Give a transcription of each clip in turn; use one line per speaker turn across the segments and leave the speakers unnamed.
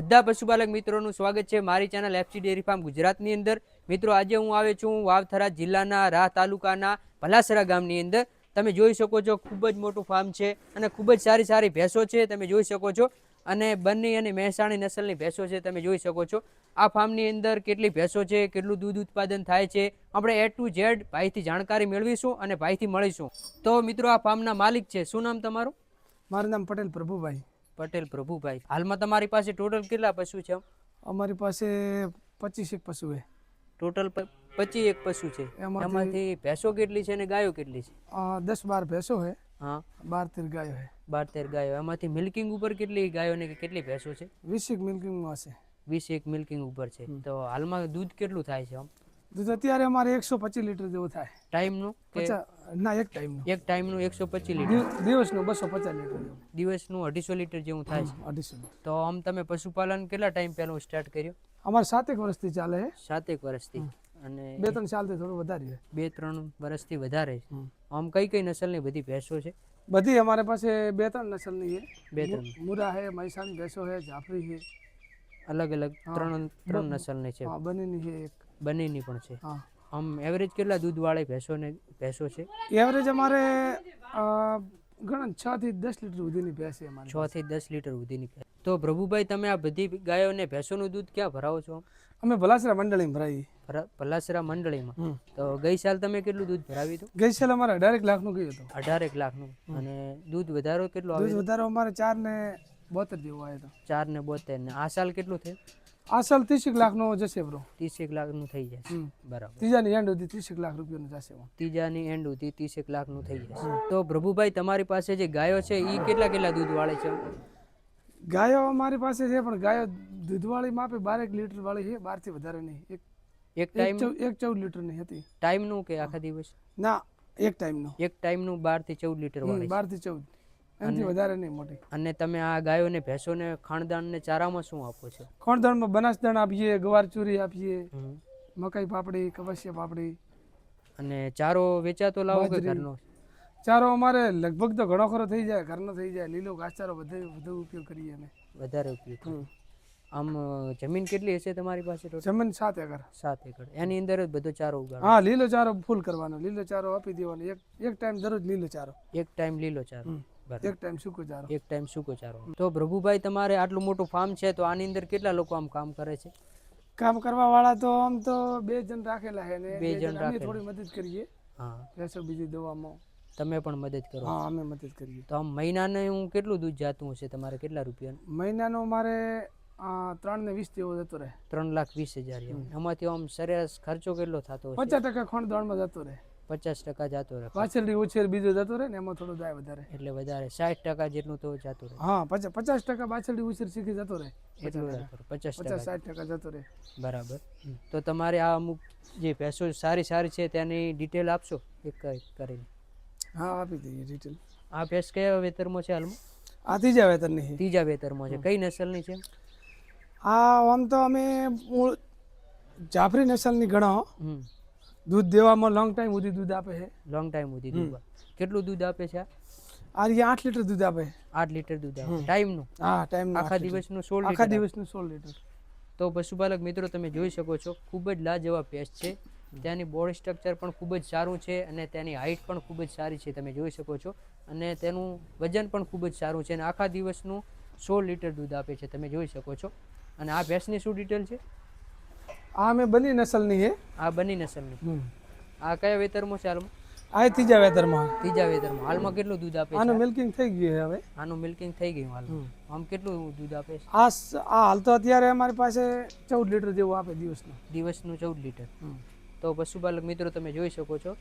બધા પશુપાલક મિત્રોનું સ્વાગત છે મારી ચેનલ એફસી ડેરી ફાર્મ ગુજરાતની અંદર। મિત્રો આજે હું આવે છું વાવથરા જિલ્લાના રાહ તાલુકાના ભલાસરા ગામની અંદર। તમે જોઈ શકો છો ખૂબ જ મોટું ફાર્મ છે અને ખૂબ જ સારી સારી ભેંસો છે તમે જોઈ શકો છો અને બન્ની અને મહેસાણી નસલની ભેંસો છે તમે જોઈ શકો છો। આ ફાર્મની અંદર કેટલી ભેંસો છે, કેટલું દૂધ ઉત્પાદન થાય છે, આપણે A to Z ભાઈથી જાણકારી મેળવીશું અને ભાઈથી મળીશું। તો મિત્રો આ ફાર્મના માલિક છે, શું નામ તમારું?
મારું નામ પટેલ પ્રભુભાઈ।
પટેલ પ્રભુભાઈ। હાલમાં તમારી પાસે ટોટલ કેટલા પશુ છે?
અમારી પાસે 25 એક પશુ છે।
ટોટલ 25 પશુ છે। એમાંથી ભેંસો કેટલી છે અને ગાયો કેટલી છે?
10-12 ભેંસો છે।
હા,
12-13 ગાયો છે।
12-13 ગાયો। એમાંથી મિલ્કિંગ ઉપર કેટલી ગાયો ને કેટલી ભેંસો છે?
20 એક મિલ્કિંગમાં છે।
20 મિલ્કિંગ ઉપર છે। તો હાલમાં દૂધ કેટલું થાય છે?
દૂધ અત્યારે અમારે 125 લીટર જેવું થાય।
ટાઈમનું
ના, એક ટાઈમનું।
એક ટાઈમનું 125 લીટર,
દિવસનું 250 લીટર જેવું।
દિવસનું 250 લીટર જેવું થાય છે।
250।
તો આમ તમે પશુપાલન કેટલા ટાઈમ પહેલા સ્ટાર્ટ કર્યું?
અમારે 7 એક વર્ષથી ચાલે છે।
7 એક વર્ષથી અને
2-3 સાલથી થોડું વધારે છે।
2-3 વર્ષથી વધારે છે। આમ કઈ કઈ નસલની બધી ભેંસો છે?
બધી અમારે પાસે 2-3 નસલની છે।
2-3
મુરા છે, મહેસાણી ભેંસો છે, જાફરી છે,
અલગ અલગ ત્રણ નસલની છે।
બનીની છે એક,
બંનેની પણ છે।
હા।
આમ એવરેજ કેટલા દૂધવાળી ભેંસો છે?
એવરેજ અમારે ઘણા 6 થી 10 લીટર સુધીની ભેંસ છે અમારી।
6 થી 10 લીટર સુધીની ભેંસ। તો પ્રભુભાઈ, તમે આ બધી ગાયો અને ભેંસોનું દૂધ ક્યાં ભરાવો છો?
અમે ભલાસરા મંડળીમાં ભરાઈએ।
ભલાસરા મંડળીમાં। તો ગઈ સાલ તમે કેટલું દૂધ ભરાવ્યું હતું?
ગઈ સાલ અમારે 18 લાખનું ગયું હતું।
18 લાખનું। અને દૂધ વધારો કેટલો આવ્યો?
દૂધ વધારો અમારે 4.72 જેવું આવ્યો હતો।
4.72 ને આ સાલ કેટલું થયું?
આ સાલ 30 લાખનો જશે બ્રો।
30 લાખનું થઈ જશે, બરાબર।
ત્રીજાની એન્ડ સુધી 30 લાખ રૂપિયાનું જશે।
ત્રીજાની એન્ડ સુધી 30 લાખનું થઈ જશે। તો પ્રભુભાઈ, તમારી પાસે જે ગાયો છે એ કેટલા દૂધ વાળે છે?
ગાયો અમારી પાસે છે, પણ ગાયો દૂધવાળી માપે 12 લીટર વાળી છે, 12 થી વધારે નહીં।
એક ટાઈમ
14 લીટર ની હતી।
ટાઈમનું કે આખા દિવસ?
ના, એક ટાઈમનું।
એક ટાઈમનું 12 થી 14 લીટર વાળી?
12 થી 14, એનાથી વધારે નહીં મોટી।
અને તમે આ ગાયોને ભેંસોને ખાણદાન ને ચારામાં શું આપો છો?
ખાણદાનમાં બનાસ દાણ આપીએ, ગવાર ચૂરી આપીએ, મકાઈ પાપડી, કપાસિયા પાપડી।
અને ચારો વેચાતો લાવો કે ઘરનો?
ચારો અમારે લગભગ તો ઘણો ખરો થઈ જાય, ઘરનો થઈ જાય। લીલો ઘાસચારો વધુ ઉપયોગ કરીએ અમે।
વધારે ઉપયોગ। આમ જમીન કેટલી હશે તમારી પાસે?
જમીન 7 એકર।
7 એકર। એની અંદર જ બધો ચારો ઉગાડો?
હા, લીલો ચારો ફૂલ કરવાનો, લીલો ચારો આપી દેવાનો। એક ટાઈમ દરરોજ લીલો ચારો।
એક ટાઈમ લીલો ચારો,
એક ટાઈમ સૂકો ચારો।
એક ટાઈમ સૂકો ચારો। તો પ્રભુભાઈ, તમારે આટલું મોટું ફાર્મ છે, તો આની અંદર કેટલા લોકો આમ કામ કરે છે?
કામ કરવા વાળા તો આમ તો 2 જણ રાખેલા છે ને
2 જણ
અમે થોડી મદદ કરીએ। હા, ભેંસો બીજી દવામાં
તમે પણ મદદ કરો?
હા, અમે મદદ કરીએ।
તો આમ મહિનાને હું કેટલું દૂધ જાતું હશે તમારે? કેટલા રૂપિયા
મહિનાનો? મારે 3.20 જેવો જતો રહે।
3,20,000। એમાંથી આમ સરેરાશ ખર્ચો કેટલો થતો હશે?
50% ખાણદાણમાં જતો રહે।
50% જતો રહે।
પાછળથી ઉછેર બીજો જતો રહે ને એમાં થોડું જાય વધારે,
એટલે વધારે 60% જેટલું તો જતું રહે।
હા, 50% પાછળથી ઉછેર શીખી જતો રહે।
50-60%
જતો રહે,
બરાબર। તો તમારે આ અમુક જે ભેંસો સારી છે તેની ડિટેલ આપશો એક કરીને?
હા, આપી દઈએ ડિટેલ।
આ ભેંસ કયા વેતરમાં છે હાલમાં?
આ ત્રીજા વેતરની છે।
ત્રીજા વેતરમાં છે। કઈ નસલની છે?
આમ તો અમે જાફરી નસલની ગણો। દૂધ દેવામાં લોંગ ટાઈમ સુધી દૂધ આપે છે।
લોંગ ટાઈમ સુધી દૂધ? કેટલું દૂધ આપે છે?
આ 8 લીટર દૂધ આપે।
8 લીટર દૂધ આપે ટાઈમનું?
હા, ટાઈમનું।
આખા દિવસનું 16 લીટર?
આખા દિવસનું 16 લીટર।
તો પશુપાલક મિત્રો, તમે જોઈ શકો છો ખૂબ જ લાજવાબ ભેંસ છે। ત્યાંની બોડી સ્ટ્રક્ચર પણ ખૂબ જ સારું છે અને તેની હાઇટ પણ ખૂબ જ સારી છે, તમે જોઈ શકો છો। અને તેનું વજન પણ ખૂબ જ સારું છે અને આખા દિવસનું 16 લીટર દૂધ આપે છે, તમે જોઈ શકો છો। અને આ ભેંસની શું ડિટેલ છે?
આ અમે બની નસલની છે।
આ બની નસલની। આ કયા વેતરમાં છે હાલમાં?
આ ત્રીજા વેતરમાં।
ત્રીજા વેતરમાં। હાલમાં કેટલું દૂધ આપે છે?
આનું મિલ્કિંગ થઈ ગયું છે હવે।
આનું મિલ્કિંગ થઈ ગયું હાલમાં? આમ કેટલું દૂધ આપે છે?
આ હાલ તો અત્યારે અમારી પાસે 14 લીટર જેવું આપે દિવસનું।
14 લીટર। તો પશુપાલક મિત્રો, તમે જોઈ શકો છો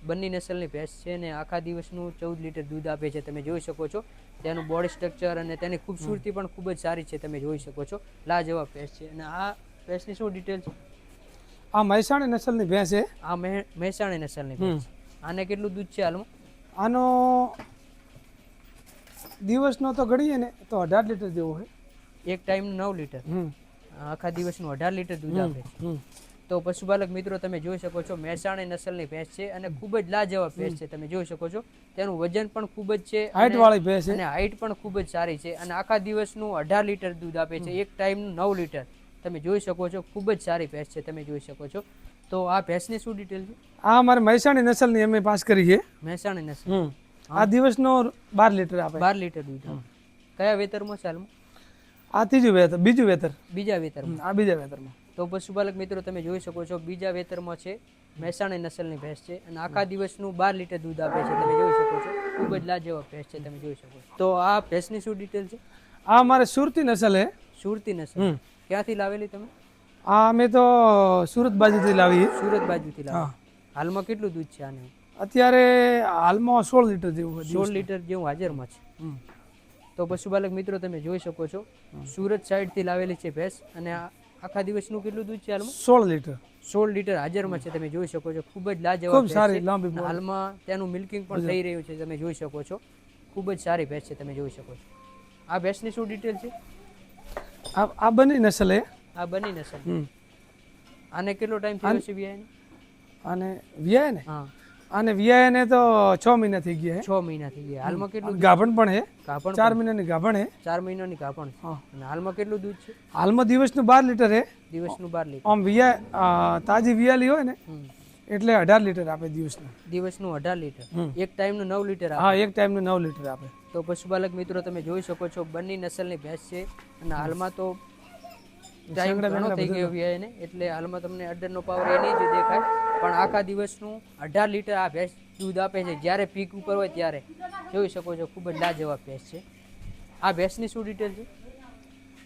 બંને નસલની ભેંસ છે ને આખા દિવસનું 14 લીટર દૂધ આપે છે, તમે જોઈ શકો છો। તેનું બોડી સ્ટ્રક્ચર અને તેની ખૂબસૂરતી પણ ખૂબ જ સારી છે, તમે જોઈ શકો છો। લાજવાબ ભેંસ છે। અને આ ભેંસની શું ડિટેલ છે?
આ મહેસાણી નસલની ભેંસ છે।
આ મહેસાણી નસલની ભેંસ। આને કેટલું દૂધ છે હાલમાં?
આનો દિવસનો તો ગણીએ ને તો 18 લીટર જેવો છે।
એક ટાઈમનું 9 લીટર? આખા દિવસનું 18 લીટર દૂધ આપે છે। તો પશુપાલક મિત્રો તમે જોઈ શકો છો મહેસાણી નસલની ભેંસ છે અને ખૂબ જ લાજવાબ ભેંસ છે. તમે જોઈ શકો છો તેનું વજન પણ ખૂબ જ છે,
હાઈટ વાળી ભેંસ છે
અને હાઈટ પણ ખૂબ જ સારી છે, અને આખા દિવસનું 18 લીટર દૂધ આપે છે, એક ટાઈમનું 9 લીટર. તમે જોઈ શકો છો ખૂબ જ સારી ભેંસ છે. તમે જોઈ શકો છો. તો આ ભેંસની શું ડિટેલ છે?
આ અમારે મહેસાણી નસલની અમે પાસ કરી છે.
મહેસાણી નસલ.
આ દિવસનો 12 લીટર આપે.
12 લીટર દૂધ આપે. કયા વેતરમાં છે હાલમાં?
આ ત્રીજું વેતર, બીજું વેતર.
બીજા વેતરમાં.
આ બીજા વેતરમાં.
તો પશુપાલક મિત્રો તમે જોઈ શકો છો બીજા વેતરમાં છે, મહેસાણી નસલની ભેંસ છે, અને આખા દિવસનું 12 લીટર દૂધ આપે છે. તમે જોઈ શકો છો ખૂબ જ લાજવાબ ભેંસ છે. તમે જોઈ શકો છો. તો આ ભેંસની શું ડિટેલ છે?
આ અમારે સુરતી નસલ છે.
સુરતી નસલ. ક્યાંથી લાવેલી તમે?
આ અમે તો સુરત બાજુથી લાવી.
સુરત બાજુથી લાવી. હાલમાં કેટલું દૂધ છે આને?
અત્યારે હાલમાં 16 લીટર જેવું.
16 લીટર જેવું હાજરમાં છે. તો પશુપાલક મિત્રો તમે જોઈ શકો છો સુરત સાઈડથી લાવેલી છે ભેંસ, અને આખા દિવસનું કેટલું દૂધ છે હાલમાં?
16 લીટર.
16 લીટર હાજરમાં છે. તમે જોઈ શકો છો ખૂબ જ લાજવાબ
ખૂબ
ભેંસ
સારી
છે.
લાંબી
અને હાલમાં તેનું મિલ્કિંગ પણ થઈ રહ્યું છે. તમે જોઈ શકો છો ખૂબ જ સારી ભેંસ છે. તમે જોઈ શકો છો. આ ભેંસની શું ડિટેલ છે?
આ બની નસલ છે.
આ બની નસલ. આને કેટલો ટાઈમ થયો છે વિયાને?
અને વિયાય ને?
હા,
અને વિયાય ને તો 6 મહિના થઈ ગયા.
6 મહિના થઈ ગયા. હાલમાં કેટલું?
ગાભણ પણ છે.
ગાભણ
4 મહિનાની ગાભણ છે.
4 મહિનાની ગાભણ છે. અને હાલમાં કેટલું દૂધ છે?
હાલમાં દિવસનું 12 લીટર છે.
દિવસનું 12 લીટર.
આમ વિયા તાજી વિયાલી હોય ને એટલે 18 લીટર આપે દિવસનું.
દિવસનું 18 લીટર. એક ટાઈમનું 9 લીટર આપે.
હા, એક ટાઈમનું 9 લીટર આપે.
તો પશુપાલક મિત્રો તમે જોઈ શકો છો બન્ની નસલની ભેંસ છે, અને હાલમાં તો ટાઈમ ઘણો થઈ ગયો વિયાને, એટલે હાલમાં તમને અડરનો પાવર એની જ દેખાય, પણ આખા દિવસનું 18 લીટર આ ભેંસ દૂધ આપે છે. જ્યારે પીક ઉપર હોય ત્યારે જોઈ શકો છો ખૂબ જ લાજવાબ ભેંસ છે. આ ભેંસની શું ડિટેલ છે?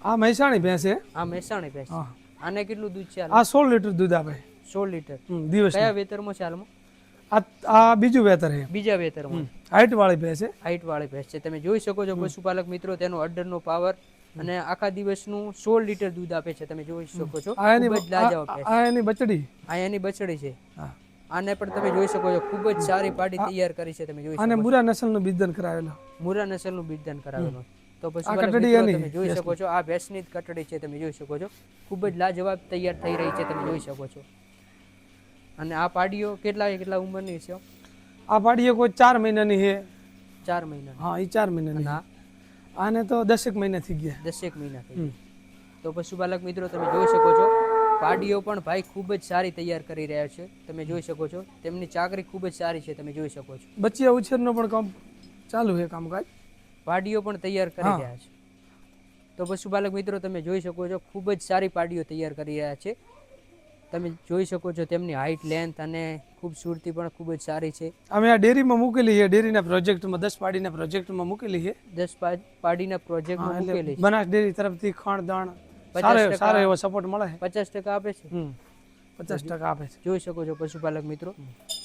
આ મહેસાણી ભેંસ છે.
આ મહેસાણી ભેંસ. આને કેટલું દૂધ છે?
આ 16 લીટર દૂધ આપે.
16 લીટર
દિવસ.
કયા વેતરમાં છે હાલમાં?
આ બીજું વેતર છે.
બીજા વેતરમાં.
હાઈટ વાળી ભેંસ છે.
હાઈટ વાળી ભેંસ છે. તમે જોઈ શકો છો પશુપાલક મિત્રો તેનો અડરનો પાવર, અને આખા દિવસનું 16 લીટર દૂધ આપે છે. તમે જોઈ શકો છો ખૂબ જ લાજવાબ ભેંસ.
આ એની બચડી.
આ એની બછડી છે. આને પણ તમે જોઈ શકો છો ખૂબ જ સારી પાડી તૈયાર કરી છે. તમે જોઈ શકો
અને મુરા નસલનું બીજદાન કરાવેલો.
મુરા નસલનું બીજદાન કરાવેલું. તો પશુપાલક મિત્રો તમે જોઈ શકો છો આ ભેંસની જ કટડી છે. તમે જોઈ શકો છો ખૂબ જ લાજવાબ તૈયાર થઈ રહી છે. તમે જોઈ શકો છો. અને આ પાડીઓ કેટલા ઉંમરની છે?
આ પાડીઓ કોઈ 4 મહિનાની છે.
4 મહિના.
હા, એ 4 મહિનાની. આને તો 10 મહિના થઈ ગયા.
10 મહિના થઈ ગયા. તો પશુપાલક મિત્રો તમે જોઈ શકો છો પાડીઓ પણ ભાઈ ખૂબ જ સારી તૈયાર કરી રહ્યા છે. તમે જોઈ શકો છો તેમની ચાકરી ખૂબ જ સારી છે. તમે જોઈ શકો છો
બચ્ચિયા ઉછેરનો પણ કામ ચાલુ છે. કામકાજ
પાડીઓ પણ તૈયાર કરી રહ્યા છે. તો પશુપાલક મિત્રો તમે જોઈ શકો છો ખૂબ જ સારી પાડીઓ તૈયાર કરી રહ્યા છે. તમે જોઈ શકો છો તેમની હાઈટ, લેન્થ અને ખૂબસૂરતી પણ ખૂબ જ સારી છે.
અમે આ ડેરીમાં મૂકેલી છે. ડેરીના પ્રોજેક્ટમાં 10 પાડીના પ્રોજેક્ટમાં મૂકેલી છે.
10 પાડીના પ્રોજેક્ટમાં મૂકેલી છે.
બનાસ ડેરી તરફથી ખાણ દાણ સારો એવો સપોર્ટ મળે છે.
50% આપે છે.
50% આપે છે.
જોઈ શકો છો પશુપાલક મિત્રો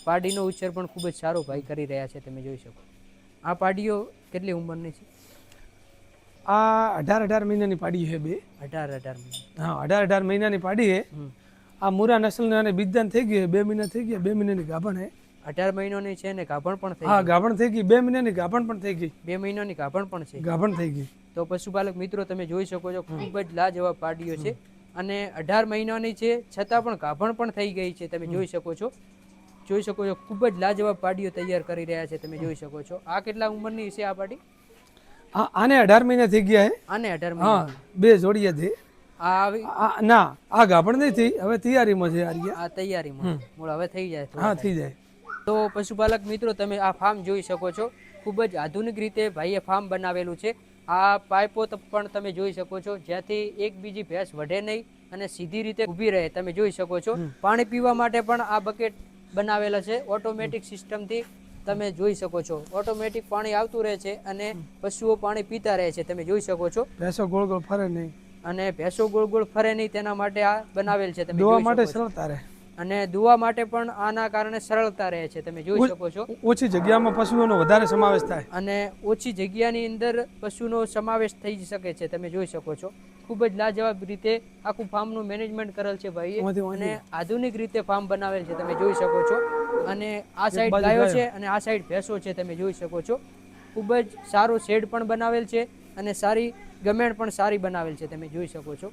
પાડીનો ઉછેર પણ ખૂબ જ સારો ભાઈ કરી રહ્યા છે. તમે જોઈ શકો. આ પાડીઓ કેટલી ઉંમરની છે?
આ 18 મહિનાની પાડી છે. બે
18 મહિના.
હા, 18 મહિનાની પાડી છે. આ મુરા નસલને અને બીજદાન થઈ ગયું. 2 મહિના થઈ ગયા. 2 મહિનાની ગાભણ છે.
18 મહિનાની છે ને ગાભણ પણ થઈ.
હા, ગાભણ થઈ ગઈ. 2 મહિનાની ગાભણ પણ થઈ ગઈ.
2 મહિનાની ગાભણ પણ છે.
ગાભણ થઈ ગઈ.
તો પશુપાલક મિત્રો તમે જોઈ શકો છો ખૂબ જ લાજવાબ પાડીઓ છે, અને 18 મહિનાની છે છતાં પણ ગાભણ પણ થઈ ગઈ છે. તમે જોઈ શકો છો ખૂબ જ લાજવાબ પાડીઓ તૈયાર કરી રહ્યા છે. તમે જોઈ શકો છો. આ કેટલા ઉંમરની છે આ પાડી?
આને 18 મહિના થઈ ગયા છે.
આને 18 મહિના.
હા, 2 જોડિયા છે. ના, આ ગાભણ નહીં થઈ. હવે તૈયારીમાં છે.
આ તૈયારીમાં હવે થઈ જાય.
હા, થઈ જાય.
તો પશુપાલક મિત્રો તમે આ ફાર્મ જોઈ શકો છો. ખૂબ જ આધુનિક રીતે ભાઈએ ફાર્મ બનાવેલું છે. આ પાઇપો પણ તમે જોઈ શકો છો જ્યાંથી એક બીજી ભેંસ વઢે નહીં અને સીધી રીતે ઊભી રહે. તમે જોઈ શકો છો પાણી પીવા માટે પણ આ બકેટ બનાવેલા છે ઓટોમેટિક સિસ્ટમથી. તમે જોઈ શકો છો ઓટોમેટિક પાણી આવતું રહે છે અને પશુઓ પાણી પીતા રહે છે. તમે જોઈ શકો છો
ભેંસો ગોળ ગોળ ફરે નહીં,
અને ભેંસો ગોળ ગોળ ફરે નહીં તેના માટે આ બનાવેલ છે. તમે
દોવા માટે સરળતા રહે,
અને દુવા માટે પણ આના કારણે સરળતા રહે છે. તમે જોઈ શકો છો
ઓછી જગ્યામાં પશુઓનો વધારે સમાવેશ થાય,
અને ઓછી જગ્યાની અંદર પશુનો સમાવેશ થઈ શકે છે. તમે જોઈ શકો છો ખૂબ જ લાજવાબ રીતે આખું ફાર્મનું મેનેજમેન્ટ કરેલ છે ભાઈએ, અને આધુનિક રીતે ફાર્મ બનાવેલ છે. તમે જોઈ શકો છો. અને આ સાઈડ ગાયો છે અને આ સાઈડ ભેંસો છે. તમે જોઈ શકો છો ખૂબ જ સારો શેડ પણ બનાવેલ છે અને સારી ગમેણ પણ સારી બનાવેલ છે. તમે જોઈ શકો છો.